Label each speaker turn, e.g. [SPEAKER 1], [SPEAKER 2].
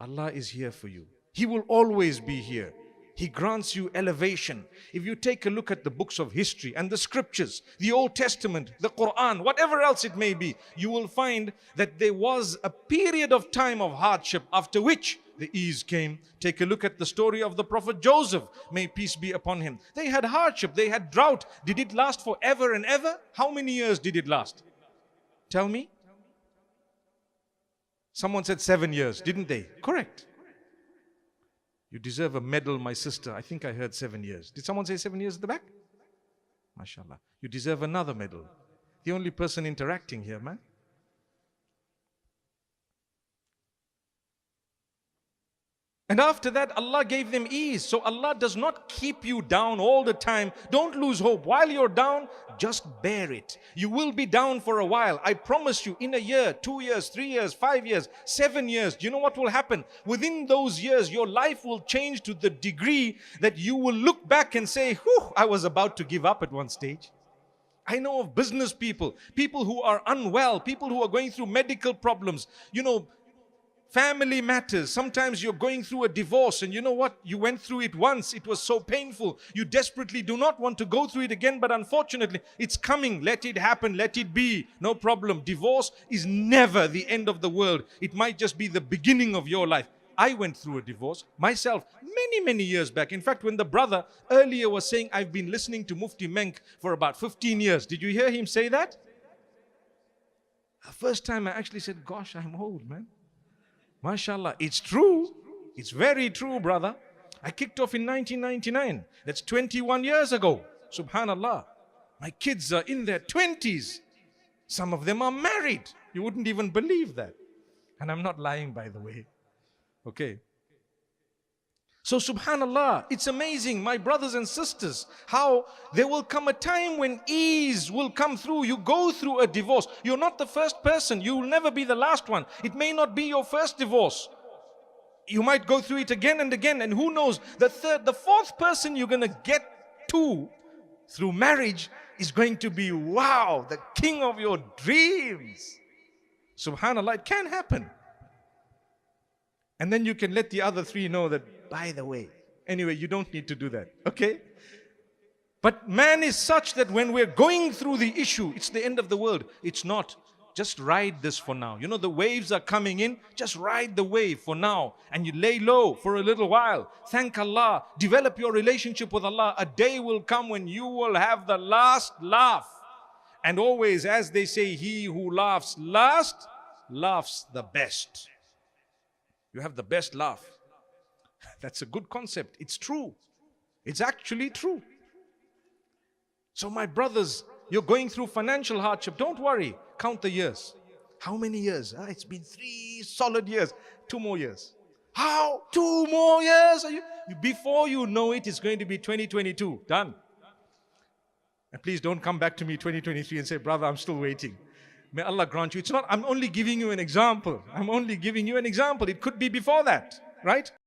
[SPEAKER 1] Allah is here for you. He will always be here. He grants you elevation. If you take a look at the books of history and the scriptures, the Old Testament, the Quran, whatever else it may be, you will find that there was a period of time of hardship after which the ease came. Take a look at the story of the Prophet Joseph, may peace be upon him. They had hardship, they had drought. Did it last forever and ever? How many years did it last? Tell me. Someone said 7 years, didn't they? Correct. You deserve a medal, my sister. I think I heard 7 years. Did someone say 7 years at the back? MashaAllah. You deserve another medal. The only person interacting here, man. And after that, Allah gave them ease. So Allah does not keep you down all the time. Don't lose hope. While you're down, just bear it. You will be down for a while. I promise you, in a year, 2 years, 3 years, 5 years, 7 years, do you know what will happen? Within those years, your life will change to the degree that you will look back and say, whew, I was about to give up at one stage. I know of business people, people who are unwell, people who are going through medical problems, family matters. Sometimes you're going through a divorce and you know what? You went through it once. It was so painful. You desperately do not want to go through it again, but unfortunately, it's coming. Let it happen. Let it be. No problem. Divorce is never the end of the world. It might just be the beginning of your life. I went through a divorce myself many years back. In fact, when the brother earlier was saying, I've been listening to Mufti Menk for about 15 years. Did you hear him say that? The first time I actually said, gosh, I'm old, man. MashaAllah, it's true. It's very true, brother. I kicked off in 1999. That's 21 years ago. Subhanallah. My kids are in their 20s. Some of them are married. You wouldn't even believe that. And I'm not lying, by the way. Okay. So subhanallah, it's amazing, my brothers and sisters, how there will come a time when ease will come through. You go through a divorce. You're not the first person. You will never be the last one. It may not be your first divorce. You might go through it again and again. And who knows, the third, the fourth person you're going to get to through marriage is going to be, wow, the king of your dreams. Subhanallah, it can happen. And then you can let the other three know that, by the way, anyway, you don't need to do that, okay? But man is such that when we're going through the issue, it's the end of the world. It's not. Just ride this for now. The waves are coming in. Just ride the wave for now. And you lay low for a little while. Thank Allah. Develop your relationship with Allah. A day will come when you will have the last laugh. And always, as they say, he who laughs last, laughs the best. You have the best laugh. That's a good concept. It's true. It's actually true. So my brothers, you're going through financial hardship. Don't worry. Count the years. How many years? It's been 3 solid years. 2 more years. How? 2 more years? Before you know it, it's going to be 2022. Done. And please don't come back to me 2023 and say, brother, I'm still waiting. May Allah grant you. It's not, I'm only giving you an example. I'm only giving you an example. It could be before that, right?